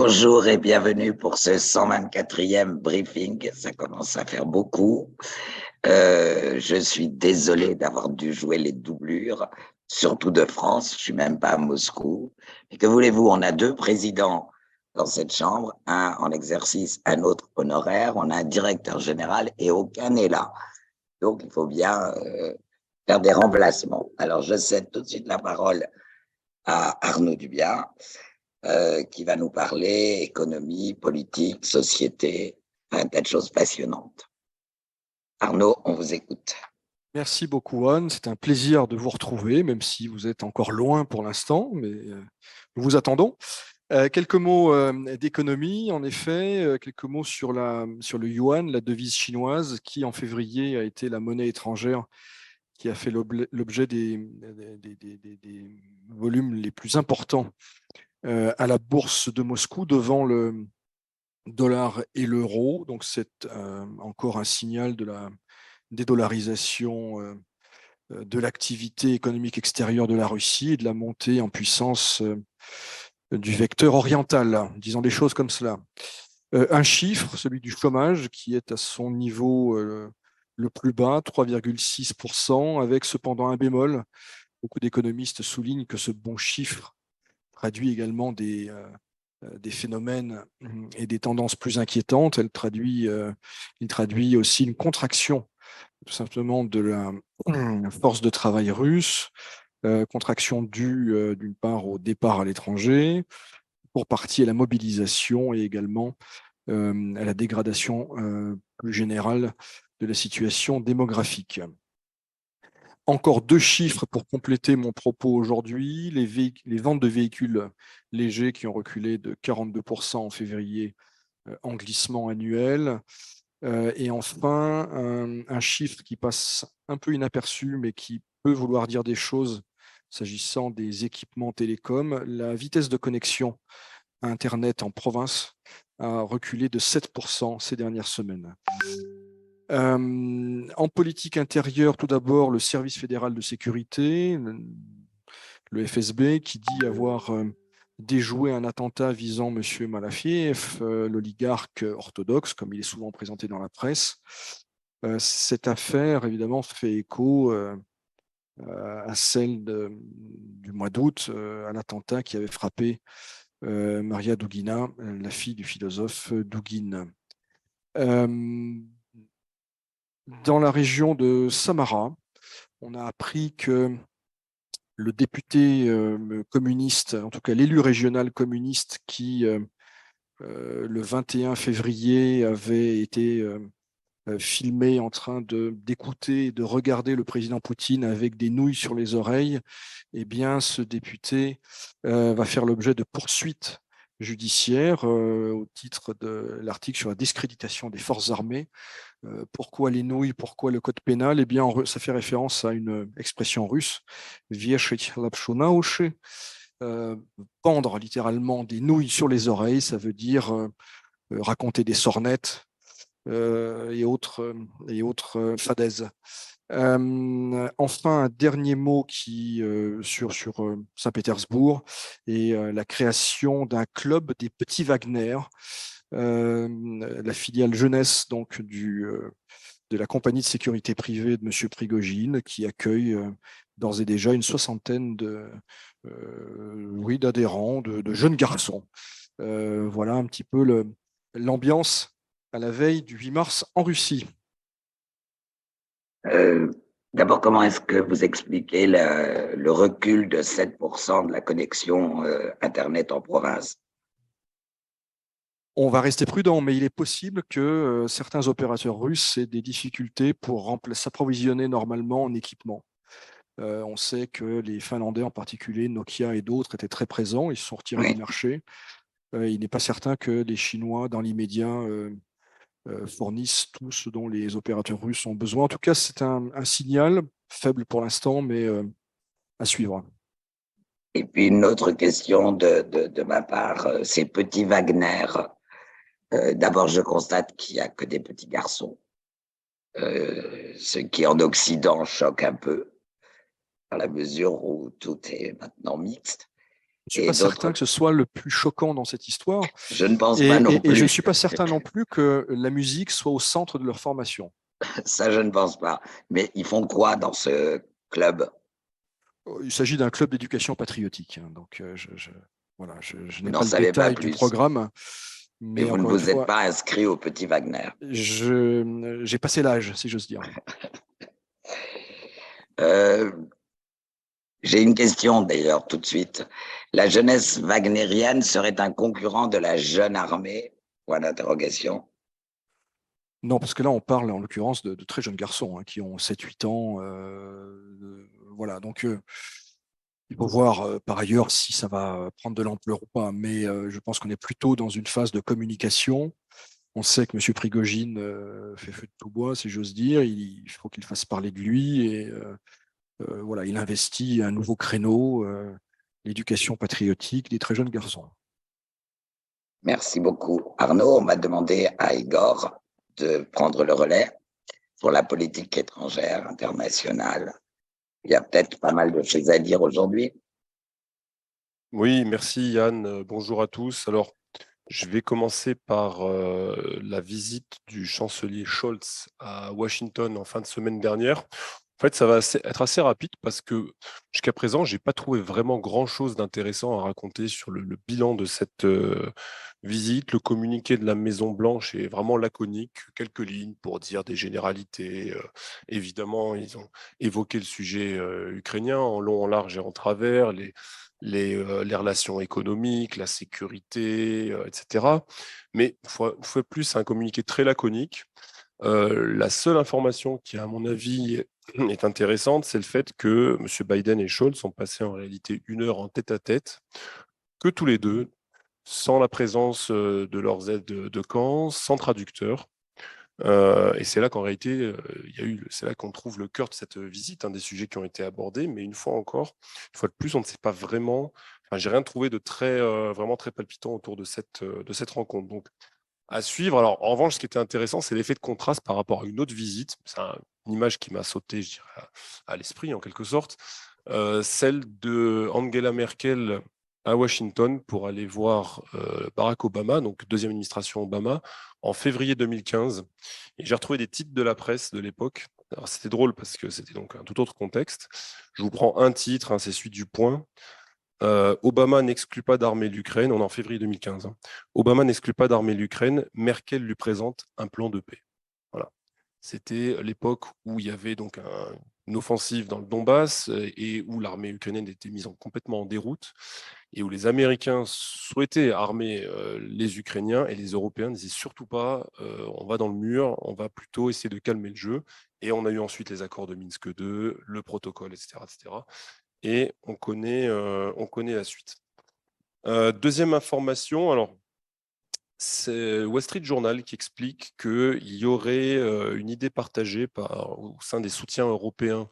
Bonjour et bienvenue pour ce 124e briefing. Ça commence à faire beaucoup. Je suis désolé d'avoir dû jouer les doublures, surtout de France. Je suis même pas à Moscou. Mais que voulez-vous, on a deux présidents dans cette chambre, un en exercice, un autre honoraire. On a un directeur général et aucun n'est là. Donc, il faut bien faire des remplacements. Alors, je cède tout de suite la parole à Arnaud Dubien. Qui va nous parler économie, politique, société, un tas de choses passionnantes. Arnaud, on vous écoute. Merci beaucoup, Anne. C'est un plaisir de vous retrouver, même si vous êtes encore loin pour l'instant, mais nous vous attendons. Quelques mots d'économie, en effet, quelques mots sur le yuan, la devise chinoise, qui en février a été la monnaie étrangère qui a fait l'objet des volumes les plus importants à la bourse de Moscou devant le dollar et l'euro. Donc c'est encore un signal de la dédollarisation de l'activité économique extérieure de la Russie et de la montée en puissance du vecteur oriental, disons des choses comme cela. Un chiffre, celui du chômage, qui est à son niveau le plus bas, 3,6%, avec cependant un bémol. Beaucoup d'économistes soulignent que ce bon chiffre traduit également des phénomènes et des tendances plus inquiétantes. Il traduit aussi une contraction tout simplement de la force de travail russe, contraction due d'une part au départ à l'étranger, pour partie à la mobilisation et également à la dégradation plus générale de la situation démographique. Encore deux chiffres pour compléter mon propos aujourd'hui. Les ventes de véhicules légers qui ont reculé de 42% en février en glissement annuel. Et enfin, un chiffre qui passe un peu inaperçu, mais qui peut vouloir dire des choses s'agissant des équipements télécoms. La vitesse de connexion à Internet en province a reculé de 7% ces dernières semaines. En politique intérieure, tout d'abord, le Service fédéral de sécurité, le FSB, qui dit avoir déjoué un attentat visant M. Malafiev, l'oligarque orthodoxe, comme il est souvent présenté dans la presse. Cette affaire, évidemment, fait écho à celle du mois d'août, à l'attentat qui avait frappé Maria Douguina, la fille du philosophe Douguine. Dans la région de Samara, on a appris que le député communiste, en tout cas l'élu régional communiste qui, le 21 février, avait été filmé en train d'écouter et de regarder le président Poutine avec des nouilles sur les oreilles, eh bien, ce député va faire l'objet de poursuites judiciaires au titre de l'article sur la discréditation des forces armées. Pourquoi les nouilles? Pourquoi le code pénal? Eh bien, ça fait référence à une expression russe, vieshit lapshu na ushi. Pendre littéralement des nouilles sur les oreilles, ça veut dire raconter des sornettes et autres fadaises. Enfin, un dernier mot sur Saint-Pétersbourg et la création d'un club des petits Wagner, la filiale jeunesse donc de la compagnie de sécurité privée de M. Prigogine, qui accueille d'ores et déjà une soixantaine d'adhérents, de jeunes garçons. Voilà un petit peu l'ambiance à la veille du 8 mars en Russie. D'abord, comment est-ce que vous expliquez le recul de 7% de la connexion Internet en province? On va rester prudent, mais il est possible que certains opérateurs russes aient des difficultés pour s'approvisionner normalement en équipement. On sait que les Finlandais, en particulier Nokia et d'autres, étaient très présents, ils se sont retirés du marché. Il n'est pas certain que les Chinois, dans l'immédiat, fournissent tout ce dont les opérateurs russes ont besoin. En tout cas, c'est un signal faible pour l'instant, mais à suivre. Et puis une autre question de ma part, ces petits Wagner. D'abord, je constate qu'il n'y a que des petits garçons, ce qui en Occident choque un peu, dans la mesure où tout est maintenant mixte. Je ne suis et pas certain d'autres, que ce soit le plus choquant dans cette histoire. je ne pense pas non Et je ne plus. suis pas certain non plus que la musique soit au centre de leur formation. Ça, je ne pense pas. Mais ils font quoi dans ce club? Il s'agit d'un club d'éducation patriotique. Donc, voilà, je Vous n'ai n'en pas le savez pas détail du plus. programme, Mais mais vous ne encore une vous êtes fois, pas inscrit au Petit Wagner. j'ai passé l'âge, si j'ose dire. Euh, J'ai une question d'ailleurs tout de suite. La jeunesse wagnérienne serait un concurrent de la jeune armée? Point d'interrogation. Non, parce que là, on parle en l'occurrence de très jeunes garçons qui ont 7-8 ans. Voilà, donc il faut voir par ailleurs si ça va prendre de l'ampleur ou pas. Mais je pense qu'on est plutôt dans une phase de communication. On sait que M. Prigogine fait feu de tout bois, si j'ose dire. Il faut qu'il fasse parler de lui et voilà, il investit un nouveau créneau, l'éducation patriotique des très jeunes garçons. Merci beaucoup. Arnaud, on va demander à Igor de prendre le relais pour la politique étrangère internationale. Il y a peut-être pas mal de choses à dire aujourd'hui. Oui, merci Yann. Bonjour à tous. Alors, je vais commencer par la visite du chancelier Scholz à Washington en fin de semaine dernière. En fait, ça va être assez rapide parce que jusqu'à présent, j'ai pas trouvé vraiment grand-chose d'intéressant à raconter sur le bilan de cette visite. Le communiqué de la Maison-Blanche est vraiment laconique, quelques lignes pour dire des généralités. Évidemment, ils ont évoqué le sujet ukrainien en long, en large et en travers, les relations économiques, la sécurité, etc. Mais une fois de plus, c'est un communiqué très laconique. La seule information qui, à mon avis, est intéressante, c'est le fait que M. Biden et Scholz ont passé en réalité 1 heure en tête-à-tête, que tous les deux, sans la présence de leurs aides de camp, sans traducteur. Et c'est là qu'en réalité, c'est là qu'on trouve le cœur de cette visite, des sujets qui ont été abordés. Mais une fois encore, une fois de plus, on ne sait pas vraiment. Enfin, j'ai rien trouvé de très, vraiment très palpitant autour de cette rencontre. Donc, à suivre. Alors, en revanche, ce qui était intéressant, c'est l'effet de contraste par rapport à une autre visite. C'est une image qui m'a sauté, je dirais, à l'esprit, en quelque sorte. Celle de Angela Merkel à Washington pour aller voir Barack Obama, donc deuxième administration Obama, en février 2015. Et j'ai retrouvé des titres de la presse de l'époque. Alors, c'était drôle parce que c'était donc un tout autre contexte. Je vous prends un titre, c'est celui du Point. Obama n'exclut pas d'armer l'Ukraine, on est en février 2015. Obama n'exclut pas d'armer l'Ukraine, Merkel lui présente un plan de paix. Voilà. C'était l'époque où il y avait donc une offensive dans le Donbass et où l'armée ukrainienne était mise complètement en déroute et où les Américains souhaitaient armer les Ukrainiens et les Européens ne disaient surtout pas on va dans le mur, on va plutôt essayer de calmer le jeu. Et on a eu ensuite les accords de Minsk II, le protocole, etc. etc. Et on connaît la suite. Deuxième information, alors c'est Wall Street Journal qui explique qu'il y aurait une idée partagée au sein des soutiens européens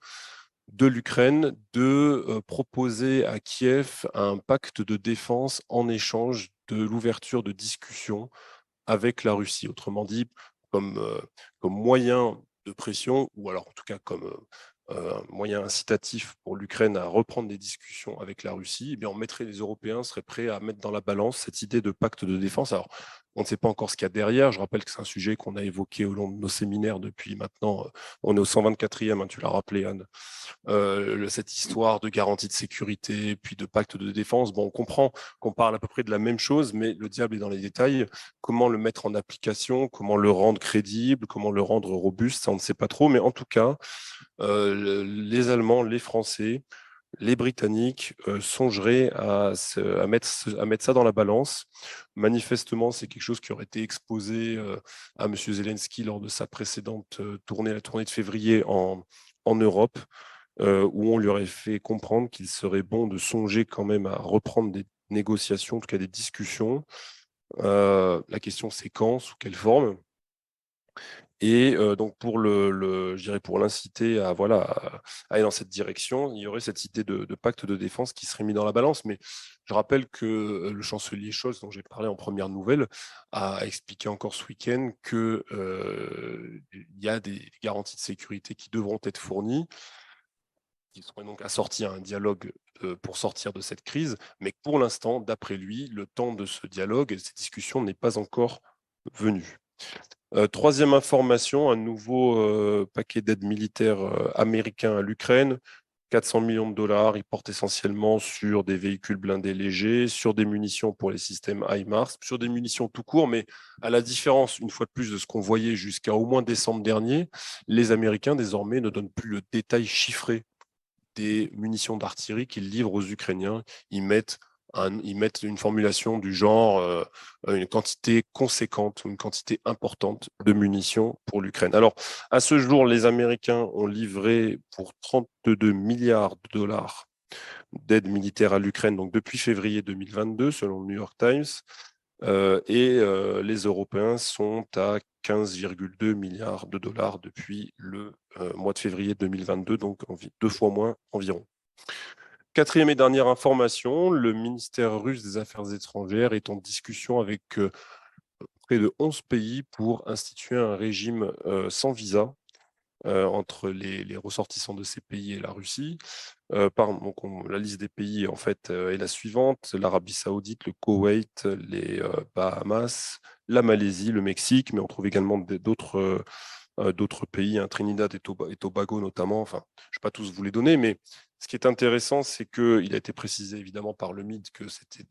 de l'Ukraine de proposer à Kiev un pacte de défense en échange de l'ouverture de discussions avec la Russie. Autrement dit, comme moyen de pression, ou alors en tout cas comme moyen incitatif pour l'Ukraine à reprendre des discussions avec la Russie, eh bien, les Européens seraient prêts à mettre dans la balance cette idée de pacte de défense. Alors, on ne sait pas encore ce qu'il y a derrière. Je rappelle que c'est un sujet qu'on a évoqué au long de nos séminaires depuis maintenant. On est au 124e, tu l'as rappelé, Anne. Cette histoire de garantie de sécurité, puis de pacte de défense. Bon, on comprend qu'on parle à peu près de la même chose, mais le diable est dans les détails. Comment le mettre en application, comment le rendre crédible, comment le rendre robuste, ça on ne sait pas trop. Mais en tout cas, les Allemands, les Français, les Britanniques songeraient à mettre ça dans la balance. Manifestement, c'est quelque chose qui aurait été exposé à M. Zelensky lors de sa précédente tournée, la tournée de février en Europe, où on lui aurait fait comprendre qu'il serait bon de songer quand même à reprendre des négociations, en tout cas des discussions. La question, c'est quand, sous quelle forme. Et donc je dirais pour l'inciter à aller dans cette direction, il y aurait cette idée de pacte de défense qui serait mis dans la balance. Mais je rappelle que le chancelier Scholz, dont j'ai parlé en première nouvelle, a expliqué encore ce week-end que il y a des garanties de sécurité qui devront être fournies, qui serait donc assorti à un dialogue pour sortir de cette crise, mais pour l'instant, d'après lui, le temps de ce dialogue et de ces discussions n'est pas encore venu. Troisième information, un nouveau paquet d'aide militaire américain à l'Ukraine, 400 millions de dollars. Il porte essentiellement sur des véhicules blindés légers, sur des munitions pour les systèmes HIMARS, sur des munitions tout court, mais à la différence, une fois de plus, de ce qu'on voyait jusqu'à au moins décembre dernier, les Américains désormais ne donnent plus le détail chiffré des munitions d'artillerie qu'ils livrent aux Ukrainiens. Ils mettent une formulation du genre une quantité conséquente, une quantité importante de munitions pour l'Ukraine. Alors, à ce jour, les Américains ont livré pour 32 milliards de dollars d'aide militaire à l'Ukraine, donc depuis février 2022, selon le New York Times. Les Européens sont à 15,2 milliards de dollars depuis le mois de février 2022, donc 2 fois moins environ. Quatrième et dernière information, le ministère russe des Affaires étrangères est en discussion avec près de 11 pays pour instituer un régime sans visa entre les ressortissants de ces pays et la Russie. La liste des pays en fait est la suivante: l'Arabie Saoudite, le Koweït, les Bahamas, la Malaisie, le Mexique, mais on trouve également d'autres pays, Trinidad et Tobago notamment. Enfin, je ne vais pas tous vous les donner, mais ce qui est intéressant, c'est qu'il a été précisé évidemment par le MID que c'était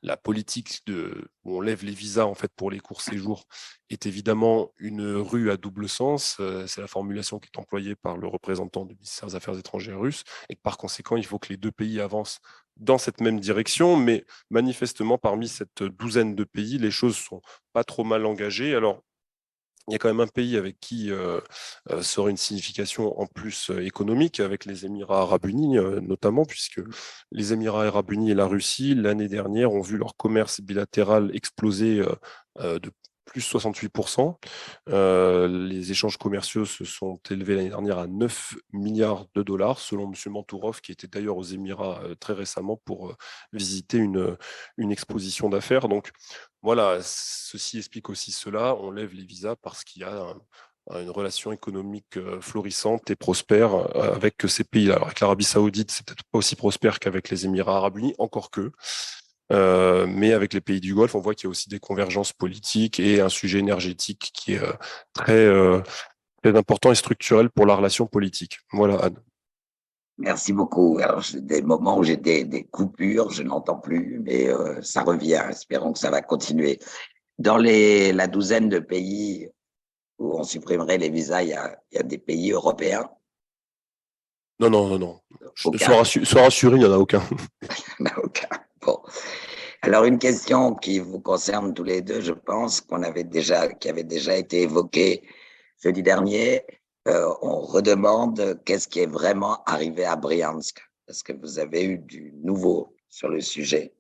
la politique où on lève les visas en fait pour les courts séjours est évidemment une rue à double sens. C'est la formulation qui est employée par le représentant du ministère des Affaires étrangères russe, et que par conséquent, il faut que les deux pays avancent dans cette même direction. Mais manifestement, parmi cette douzaine de pays, les choses sont pas trop mal engagées. Alors, il y a quand même un pays avec qui ça aurait une signification en plus économique, avec les Émirats arabes unis notamment, puisque les Émirats arabes unis et la Russie, l'année dernière, ont vu leur commerce bilatéral exploser de plus 68%. Les échanges commerciaux se sont élevés l'année dernière à 9 milliards de dollars, selon M. Mantourov, qui était d'ailleurs aux Émirats très récemment pour visiter une exposition d'affaires. Donc, voilà, ceci explique aussi cela. On lève les visas parce qu'il y a une relation économique florissante et prospère avec ces pays-là. Alors, avec l'Arabie Saoudite, c'est peut-être pas aussi prospère qu'avec les Émirats arabes unis, encore que. Mais avec les pays du Golfe, on voit qu'il y a aussi des convergences politiques et un sujet énergétique qui est très important et structurel pour la relation politique. Voilà, Anne. Merci beaucoup. Alors, j'ai des moments où j'ai des coupures, je n'entends plus, mais ça revient. Espérons que ça va continuer. Dans la douzaine de pays où on supprimerait les visas, il y a des pays européens. Non. Aucun. Sois rassuré, il n'y en a aucun. Il n'y en a aucun. Bon. Alors, une question qui vous concerne tous les deux, je pense, qui avait déjà été évoquée jeudi dernier. On redemande qu'est-ce qui est vraiment arrivé à Briansk. Est-ce que vous avez eu du nouveau sur le sujet?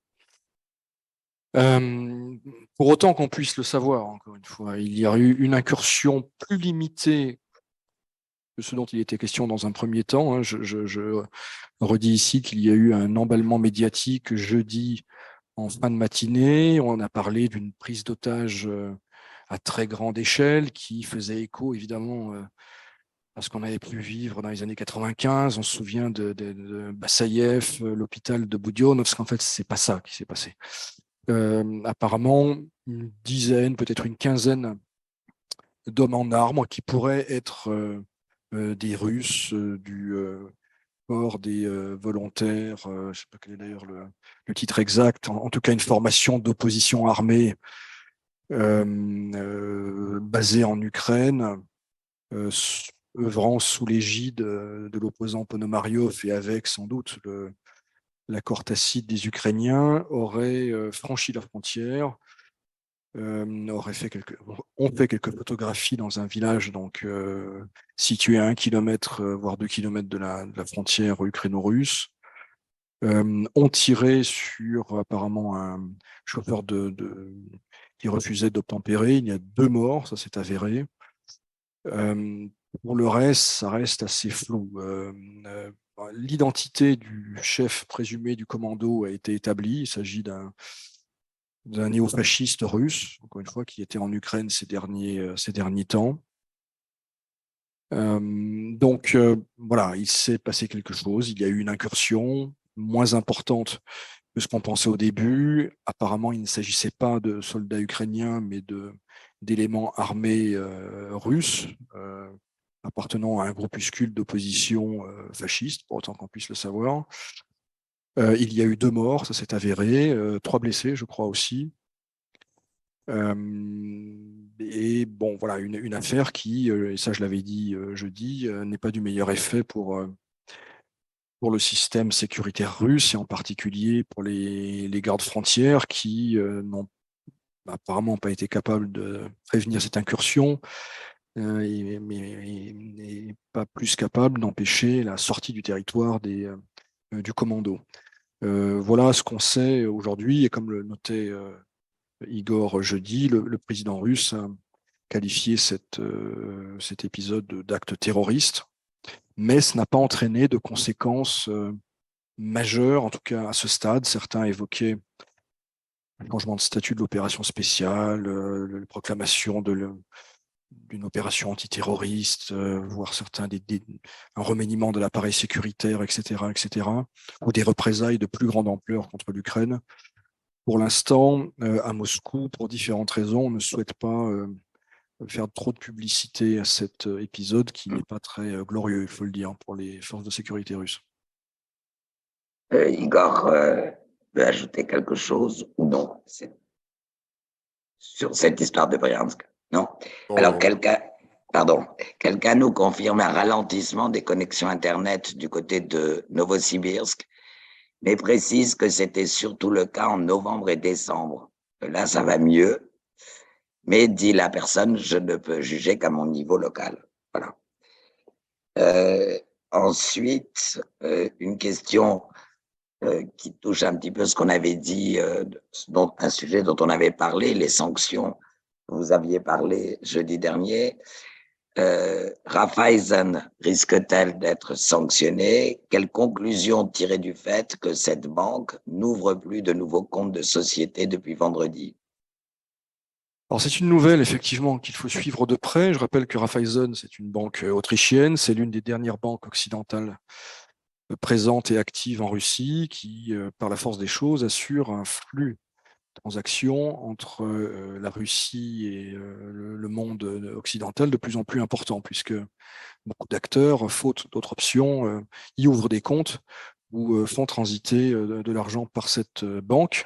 Pour autant qu'on puisse le savoir, encore une fois, il y a eu une incursion plus limitée que ce dont il était question dans un premier temps. Hein. Je redis ici qu'il y a eu un emballement médiatique jeudi en fin de matinée. On a parlé d'une prise d'otage à très grande échelle qui faisait écho évidemment à ce qu'on avait pu vivre dans les années 95. On se souvient de Bassaïev, l'hôpital de Boudione, qu'en fait, c'est pas ça qui s'est passé. Apparemment, une dizaine, peut-être une quinzaine d'hommes en armes qui pourraient être des Russes, du corps des volontaires, je ne sais pas quel est d'ailleurs le titre exact, en tout cas une formation d'opposition armée basée en Ukraine, œuvrant sous l'égide de l'opposant Ponomariov et avec sans doute l'accord tacite des Ukrainiens, auraient franchi la frontière, ont fait quelques photographies dans un village donc, situé à 1 kilomètre, voire 2 kilomètres de la frontière ukraino-russe, ont tiré sur apparemment un chauffeur qui refusait d'obtempérer. Il y a 2 morts, ça s'est avéré. Pour le reste, ça reste assez flou. L'identité du chef présumé du commando a été établie. Il s'agit d'un néofasciste russe, encore une fois, qui était en Ukraine ces derniers temps. Voilà, il s'est passé quelque chose. Il y a eu une incursion moins importante que ce qu'on pensait au début. Apparemment, il ne s'agissait pas de soldats ukrainiens, mais d'éléments armés russes appartenant à un groupuscule d'opposition fasciste, pour autant qu'on puisse le savoir. Il y a eu 2 morts, ça s'est avéré, 3 blessés, je crois aussi. Et bon, voilà, une affaire qui, et ça je l'avais dit jeudi, n'est pas du meilleur effet pour le système sécuritaire russe, et en particulier pour les gardes frontières qui n'ont apparemment pas été capables de prévenir cette incursion, mais pas plus capables d'empêcher la sortie du territoire du commando. Voilà ce qu'on sait aujourd'hui, et comme le notait Igor jeudi, le président russe a qualifié cet épisode d'acte terroriste, mais ce n'a pas entraîné de conséquences majeures, en tout cas à ce stade. Certains évoquaient le changement de statut de l'opération spéciale, la proclamation d'une opération antiterroriste, voire certains un remaniement de l'appareil sécuritaire, etc., ou des représailles de plus grande ampleur contre l'Ukraine. Pour l'instant, à Moscou, pour différentes raisons, on ne souhaite pas faire trop de publicité à cet épisode qui n'est pas très glorieux, il faut le dire, pour les forces de sécurité russes. Igor veut ajouter quelque chose ou non sur cette histoire de Bryansk? Non. Alors, quelqu'un nous confirme un ralentissement des connexions Internet du côté de Novosibirsk, mais précise que c'était surtout le cas en novembre et décembre. Là, ça va mieux, mais dit la personne, je ne peux juger qu'à mon niveau local. Voilà. Ensuite, une question qui touche un petit peu ce qu'on avait dit, un sujet dont on avait parlé, les sanctions. Vous aviez parlé jeudi dernier. Raiffeisen risque-t-elle d'être sanctionnée? Quelle conclusion tirer du fait que cette banque n'ouvre plus de nouveaux comptes de société depuis vendredi? Alors c'est une nouvelle effectivement qu'il faut suivre de près. Je rappelle que Raiffeisen, c'est une banque autrichienne, c'est l'une des dernières banques occidentales présentes et actives en Russie qui, par la force des choses, assure un flux de transactions entre la Russie et le monde occidental de plus en plus important, puisque beaucoup d'acteurs, faute d'autres options, y ouvrent des comptes ou font transiter de l'argent par cette banque.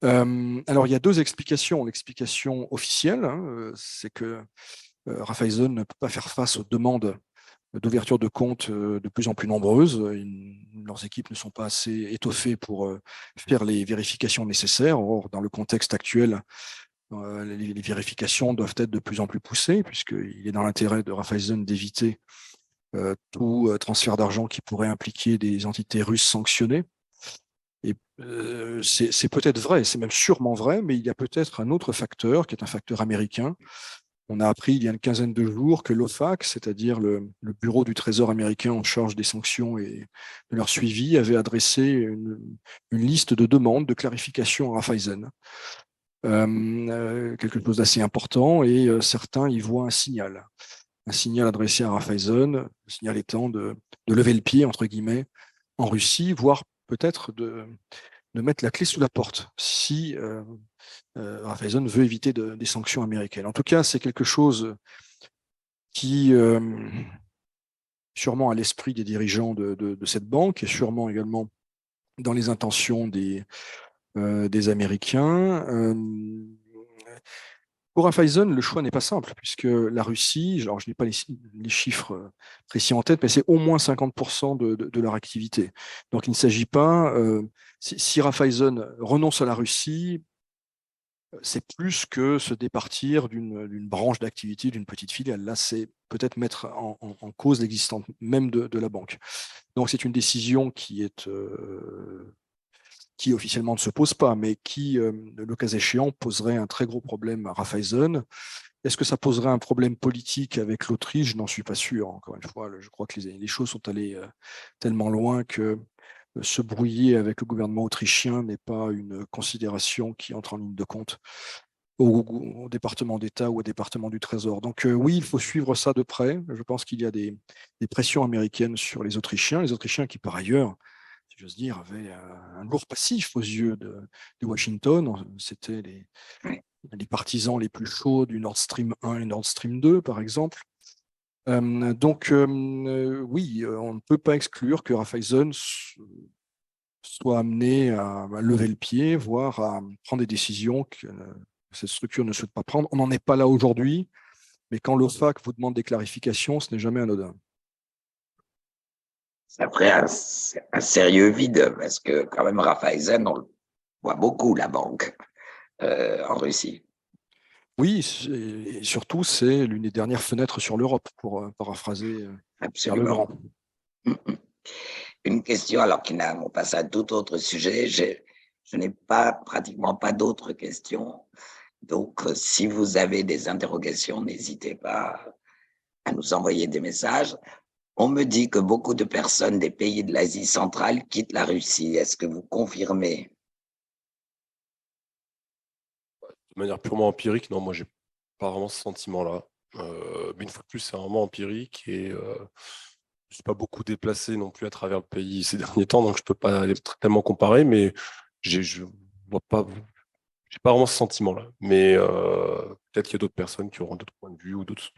Alors, il y a 2 explications. L'explication officielle, hein, c'est que Raiffeisen ne peut pas faire face aux demandes d'ouverture de comptes de plus en plus nombreuses. Leurs équipes ne sont pas assez étoffées pour faire les vérifications nécessaires. Or, dans le contexte actuel, les vérifications doivent être de plus en plus poussées, puisqu'il est dans l'intérêt de Raiffeisen d'éviter tout transfert d'argent qui pourrait impliquer des entités russes sanctionnées. Et c'est peut-être vrai, c'est même sûrement vrai, mais il y a peut-être un autre facteur qui est un facteur américain. On a appris il y a une quinzaine de jours que l'OFAC, c'est-à-dire le bureau du Trésor américain en charge des sanctions et de leur suivi, avait adressé une liste de demandes de clarification à Raiffeisen. Quelque chose d'assez important, et certains y voient un signal adressé à Raiffeisen, le signal étant de lever le pied, entre guillemets, en Russie, voire peut-être de mettre la clé sous la porte si Raiffeisen veut éviter des sanctions américaines. En tout cas, c'est quelque chose qui, sûrement à l'esprit des dirigeants de cette banque, et sûrement également dans les intentions des Américains. Pour Raiffeisen, le choix n'est pas simple, puisque la Russie, alors je n'ai pas les chiffres précis en tête, mais c'est au moins 50% de leur activité. Donc il ne s'agit pas, si Raiffeisen renonce à la Russie, c'est plus que se départir d'une branche d'activité, d'une petite filiale. Là, c'est peut-être mettre en cause l'existence même de la banque. Donc c'est une décision qui officiellement ne se pose pas, mais qui, le cas échéant, poserait un très gros problème à Raiffeisen. Est-ce que ça poserait un problème politique avec l'Autriche? Je n'en suis pas sûr. Encore une fois, je crois que les choses sont allées tellement loin que se brouiller avec le gouvernement autrichien n'est pas une considération qui entre en ligne de compte au département d'État ou au département du Trésor. Donc oui, il faut suivre ça de près. Je pense qu'il y a des pressions américaines sur les Autrichiens qui par ailleurs, si j'ose dire, avaient un lourd passif aux yeux de Washington. C'était les partisans les plus chauds du Nord Stream 1 et Nord Stream 2, par exemple. Donc oui, on ne peut pas exclure que Raiffeisen soit amené à lever le pied, voire à prendre des décisions que cette structure ne souhaite pas prendre. On n'en est pas là aujourd'hui, mais quand l'OFAC vous demande des clarifications, ce n'est jamais anodin. Ça ferait un sérieux vide, parce que quand même, Raiffeisen, on le voit beaucoup, la banque, en Russie. Oui, et surtout, c'est l'une des dernières fenêtres sur l'Europe, pour paraphraser Pierre Legrand. Absolument. Une question, alors on passe à tout autre sujet. Je n'ai pratiquement pas d'autres questions. Donc, si vous avez des interrogations, n'hésitez pas à nous envoyer des messages. On me dit que beaucoup de personnes des pays de l'Asie centrale quittent la Russie. Est-ce que vous confirmez? De manière purement empirique, non, moi, j'ai pas vraiment ce sentiment-là. Mais une fois de plus, c'est vraiment empirique et je ne suis pas beaucoup déplacé non plus à travers le pays ces derniers temps, donc je ne peux pas tellement comparer, mais je vois pas, j'ai pas vraiment ce sentiment-là. Mais peut-être qu'il y a d'autres personnes qui auront d'autres points de vue ou d'autres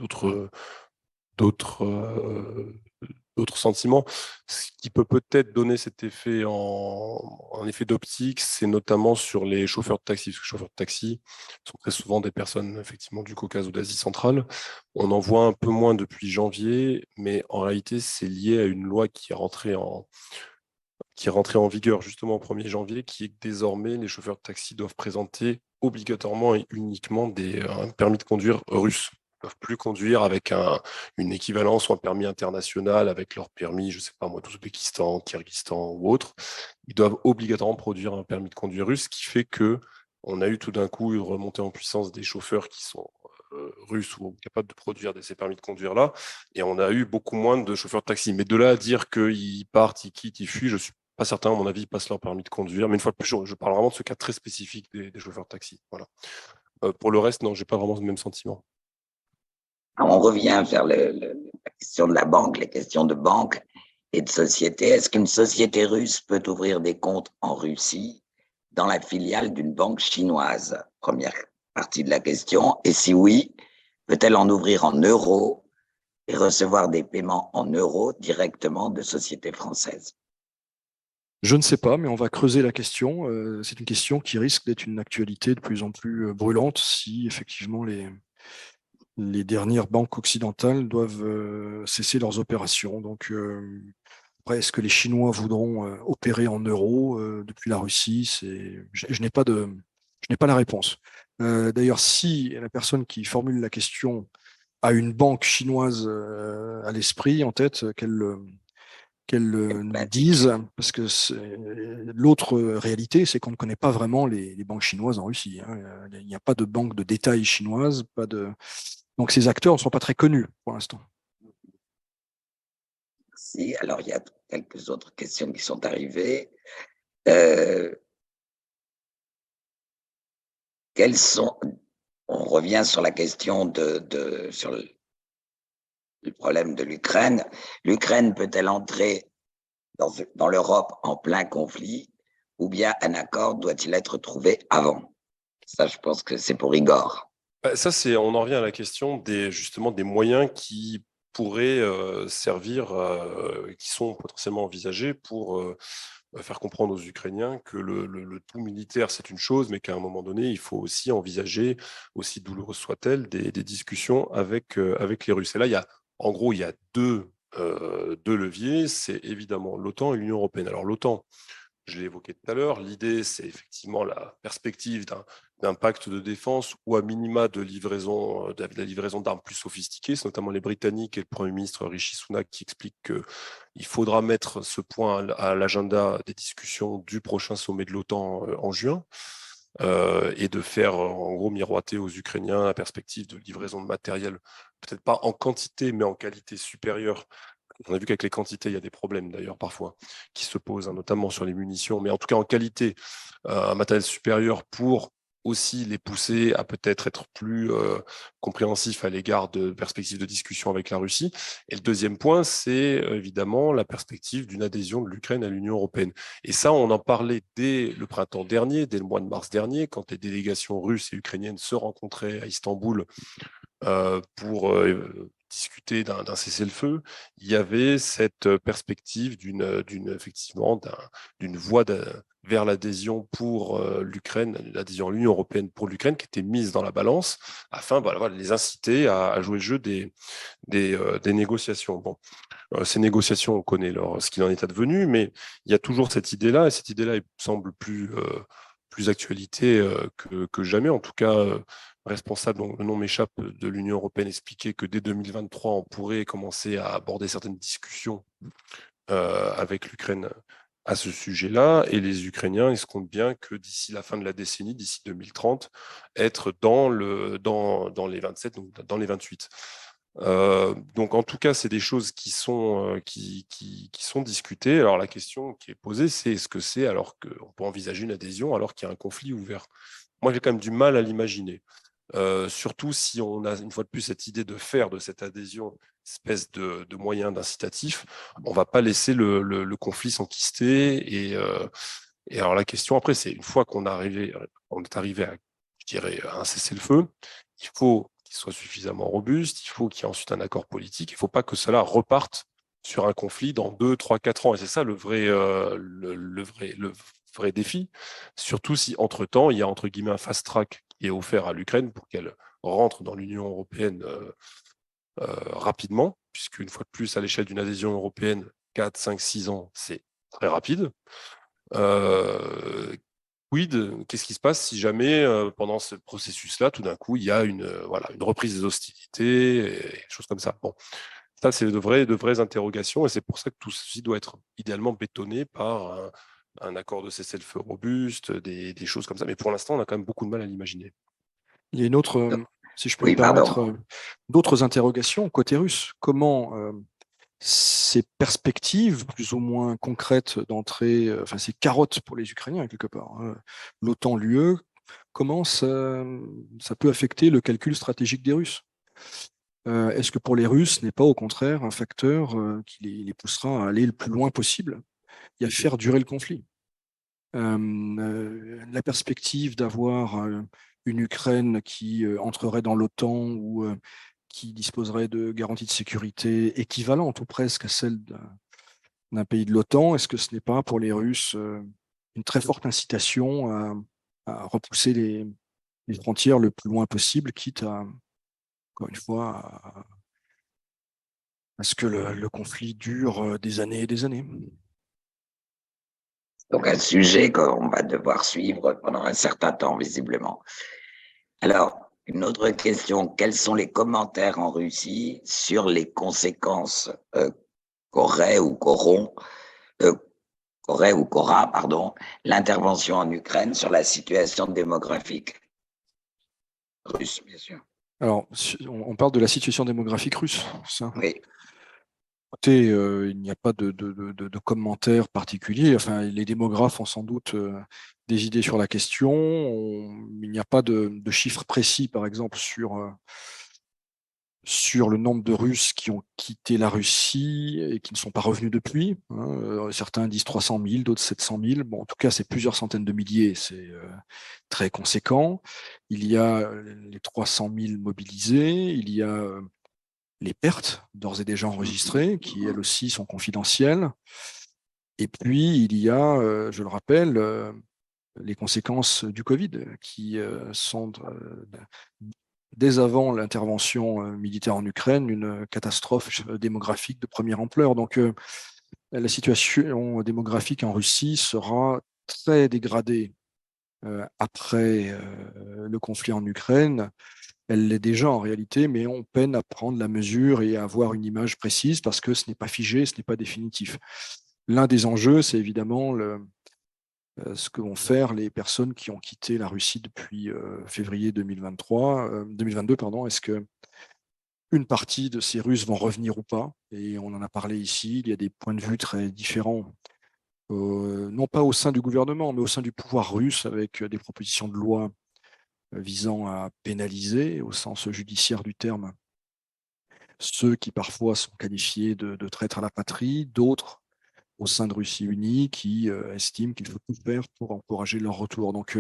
sentiments. Ce qui peut peut-être donner cet effet en effet d'optique, c'est notamment sur les chauffeurs de taxi, parce que les chauffeurs de taxi sont très souvent des personnes effectivement du Caucase ou d'Asie centrale. On en voit un peu moins depuis janvier, mais en réalité, c'est lié à une loi qui est rentrée en vigueur justement au 1er janvier, qui est que désormais, les chauffeurs de taxi doivent présenter obligatoirement et uniquement un permis de conduire russe. Ils ne peuvent plus conduire avec une équivalence ou un permis international avec leur permis, je ne sais pas moi, d'Ouzbékistan, Kyrgyzstan ou autre. Ils doivent obligatoirement produire un permis de conduire russe, ce qui fait que on a eu tout d'un coup une remontée en puissance des chauffeurs qui sont russes ou capables de produire ces permis de conduire-là, et on a eu beaucoup moins de chauffeurs de taxi. Mais de là à dire qu'ils partent, ils quittent, ils fuient, je suis pas certains, à mon avis, ils passent leur permis de conduire. Mais une fois de plus, je parle vraiment de ce cas très spécifique des chauffeurs de taxi. Voilà. Pour le reste, non, j'ai pas vraiment le même sentiment. Alors, on revient vers la question de la banque, les questions de banque et de société. Est-ce qu'une société russe peut ouvrir des comptes en Russie dans la filiale d'une banque chinoise? Première partie de la question. Et si oui, peut-elle en ouvrir en euros et recevoir des paiements en euros directement de sociétés françaises? Je ne sais pas, mais on va creuser la question. C'est une question qui risque d'être une actualité de plus en plus brûlante si effectivement les dernières banques occidentales doivent cesser leurs opérations. Donc, après, est-ce que les Chinois voudront opérer en euros depuis la Russie? Je n'ai pas la réponse. D'ailleurs, si la personne qui formule la question a une banque chinoise à l'esprit, en tête, qu'elle nous dise, parce que l'autre réalité, c'est qu'on ne connaît pas vraiment les banques chinoises en Russie. Hein. Il n'y a pas de banque de détail chinoise, donc ces acteurs ne sont pas très connus pour l'instant. Si, alors il y a quelques autres questions qui sont arrivées. On revient sur la question sur le problème de l'Ukraine. L'Ukraine peut-elle entrer dans l'Europe en plein conflit, ou bien un accord doit-il être trouvé avant? Ça, je pense que c'est pour Igor. Ça, on en revient à la question justement des moyens qui pourraient servir, qui sont potentiellement envisagés pour faire comprendre aux Ukrainiens que le tout militaire, c'est une chose, mais qu'à un moment donné, il faut aussi envisager, aussi douloureuses soient-elles, des discussions avec les Russes. Et là, en gros, il y a deux leviers, c'est évidemment l'OTAN et l'Union européenne. Alors l'OTAN, je l'ai évoqué tout à l'heure, l'idée, c'est effectivement la perspective d'un pacte de défense ou à minima de la livraison d'armes plus sophistiquées. C'est notamment les Britanniques et le Premier ministre Rishi Sunak qui expliquent qu'il faudra mettre ce point à l'agenda des discussions du prochain sommet de l'OTAN en juin, et de faire en gros miroiter aux Ukrainiens la perspective de livraison de matériel, peut-être pas en quantité, mais en qualité supérieure. On a vu qu'avec les quantités, il y a des problèmes d'ailleurs parfois qui se posent, hein, notamment sur les munitions, mais en tout cas en qualité, un matériel supérieur pour aussi les pousser à peut-être être plus compréhensifs à l'égard de perspectives de discussion avec la Russie. Et le deuxième point, c'est évidemment la perspective d'une adhésion de l'Ukraine à l'Union européenne. Et ça, on en parlait dès le printemps dernier, dès le mois de mars dernier, quand les délégations russes et ukrainiennes se rencontraient à Istanbul pour discuter d'un cessez-le-feu. Il y avait cette perspective effectivement d'une voie vers l'adhésion pour l'Ukraine, l'adhésion à l'Union européenne pour l'Ukraine, qui était mise dans la balance afin de les inciter à jouer le jeu des négociations. Bon, ces négociations, on connaît ce qu'il en est advenu, mais il y a toujours cette idée-là, et cette idée-là semble plus actualité que jamais. En tout cas, responsable, dont le nom m'échappe, de l'Union européenne expliquait que dès 2023, on pourrait commencer à aborder certaines discussions avec l'Ukraine à ce sujet-là. Et les Ukrainiens, ils se comptent bien que d'ici la fin de la décennie, d'ici 2030, être dans les 27, donc dans les 28. Donc en tout cas, c'est des choses qui sont discutées. Alors la question qui est posée, c'est est-ce que c'est alors qu'on peut envisager une adhésion alors qu'il y a un conflit ouvert? Moi, j'ai quand même du mal à l'imaginer. Surtout si on a une fois de plus cette idée de faire de cette adhésion espèce de moyen d'incitatif, on ne va pas laisser le conflit s'enquister. Et alors la question après, c'est une fois qu'on est arrivé à, je dirais, à un cessez-le-feu, il faut qu'il soit suffisamment robuste, il faut qu'il y ait ensuite un accord politique, il ne faut pas que cela reparte sur un conflit dans 2, 3, 4 ans. Et c'est ça le vrai défi, surtout si entre-temps, il y a entre guillemets un fast-track qui est offert à l'Ukraine pour qu'elle rentre dans l'Union européenne rapidement, puisqu'une fois de plus, à l'échelle d'une adhésion européenne, 4, 5, 6 ans, c'est très rapide. Qu'est-ce qui se passe si jamais, pendant ce processus-là, tout d'un coup, il y a une reprise des hostilités, et des choses comme ça. Bon, ça, c'est de vraies interrogations, et c'est pour ça que tout ceci doit être idéalement bétonné par un accord de cessez-le-feu robuste, des choses comme ça. Mais pour l'instant, on a quand même beaucoup de mal à l'imaginer. Il y a une autre, si je peux Oui, me permettre, pardon. d'autres interrogations côté russe. Comment ces perspectives plus ou moins concrètes d'entrée, ces carottes pour les Ukrainiens quelque part, hein, l'OTAN, l'UE, comment ça peut affecter le calcul stratégique des Russes? Est-ce que pour les Russes, ce n'est pas au contraire un facteur qui les poussera à aller le plus loin possible et à faire durer le conflit? La perspective d'avoir une Ukraine qui entrerait dans l'OTAN ou qui disposerait de garanties de sécurité équivalentes ou presque à celles d'un pays de l'OTAN, est-ce que ce n'est pas pour les Russes une très forte incitation à repousser les frontières le plus loin possible, quitte à, encore une fois, à ce que le conflit dure des années et des années? Donc, un sujet qu'on va devoir suivre pendant un certain temps, visiblement. Alors, une autre question, quels sont les commentaires en Russie sur les conséquences qu'aurait ou qu'aura, l'intervention en Ukraine sur la situation démographique russe, bien sûr. Alors, on parle de la situation démographique russe, ça. Oui. Écoutez, il n'y a pas de commentaires particuliers. Enfin, les démographes ont sans doute des idées sur la question. Il n'y a pas de chiffres précis, par exemple, sur le nombre de Russes qui ont quitté la Russie et qui ne sont pas revenus depuis, hein. Certains disent 300 000, d'autres 700 000. Bon, en tout cas, c'est plusieurs centaines de milliers, c'est très conséquent. Il y a les 300 000 mobilisés, il y a les pertes d'ores et déjà enregistrées, qui elles aussi sont confidentielles. Et puis, il y a, je le rappelle, les conséquences du Covid, qui sont, dès avant l'intervention militaire en Ukraine, une catastrophe démographique de première ampleur. Donc, la situation démographique en Russie sera très dégradée après le conflit en Ukraine. Elle l'est déjà en réalité, mais on peine à prendre la mesure et à avoir une image précise parce que ce n'est pas figé, ce n'est pas définitif. L'un des enjeux, c'est évidemment ce que vont faire les personnes qui ont quitté la Russie depuis février 2022. Est-ce que une partie de ces Russes vont revenir ou pas? Et on en a parlé ici, il y a des points de vue très différents, non pas au sein du gouvernement, mais au sein du pouvoir russe, avec des propositions de loi visant à pénaliser, au sens judiciaire du terme, ceux qui parfois sont qualifiés de traîtres à la patrie, d'autres au sein de Russie unie qui estiment qu'il faut tout faire pour encourager leur retour. Donc,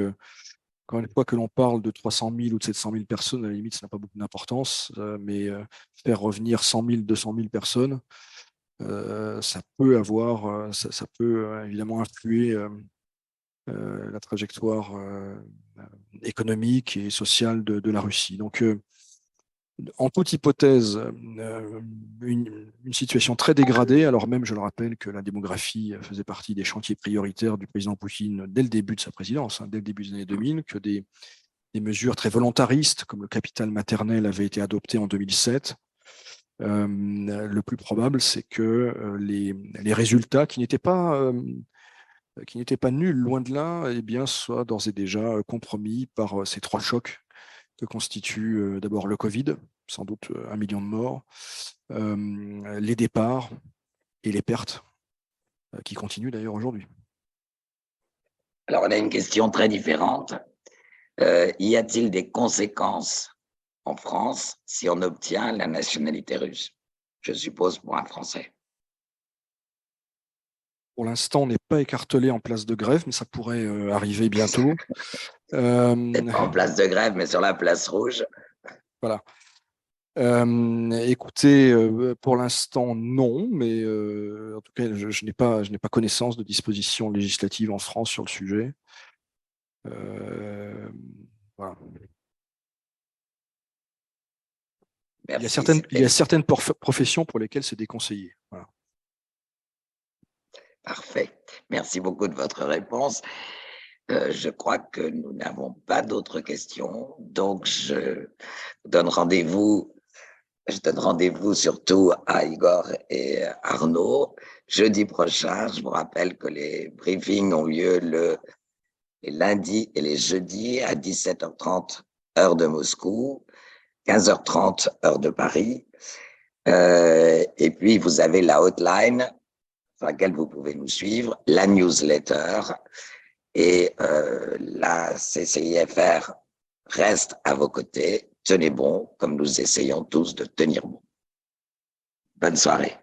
encore une fois que l'on parle de 300 000 ou de 700 000 personnes, à la limite, ça n'a pas beaucoup d'importance, mais faire revenir 100 000, 200 000 personnes, ça peut avoir, ça peut évidemment influer la trajectoire économique et sociale de la Russie. Donc, en toute hypothèse, une situation très dégradée, alors même, je le rappelle, que la démographie faisait partie des chantiers prioritaires du président Poutine dès le début de sa présidence, dès le début des années 2000, que des mesures très volontaristes, comme le capital maternel, avaient été adoptées en 2007. Le plus probable, c'est que les résultats, qui n'étaient pas nuls, loin de là, eh bien, soient d'ores et déjà compromis par ces trois chocs que constituent d'abord le Covid, sans doute 1 million de morts, les départs et les pertes, qui continuent d'ailleurs aujourd'hui. Alors, on a une question très différente. Y a-t-il des conséquences en France si on obtient la nationalité russe? Je suppose pour un Français. Pour l'instant, on n'est pas écartelé en place de grève, mais ça pourrait arriver bientôt. Peut-être pas en place de grève, mais sur la place rouge. Voilà. Écoutez, pour l'instant, non, mais en tout cas, je n'ai pas connaissance de dispositions législatives en France sur le sujet. Voilà. Merci, il y a certaines professions pour lesquelles c'est déconseillé. Voilà. Parfait. Merci beaucoup de votre réponse. Je crois que nous n'avons pas d'autres questions, donc je donne rendez-vous surtout à Igor et Arnaud jeudi prochain. Je vous rappelle que les briefings ont lieu les lundis et les jeudis à 17h30 heure de Moscou, 15h30 heure de Paris. Et puis, vous avez la hotline sur laquelle vous pouvez nous suivre, la newsletter, et la CCIFR reste à vos côtés. Tenez bon, comme nous essayons tous de tenir bon. Bonne soirée.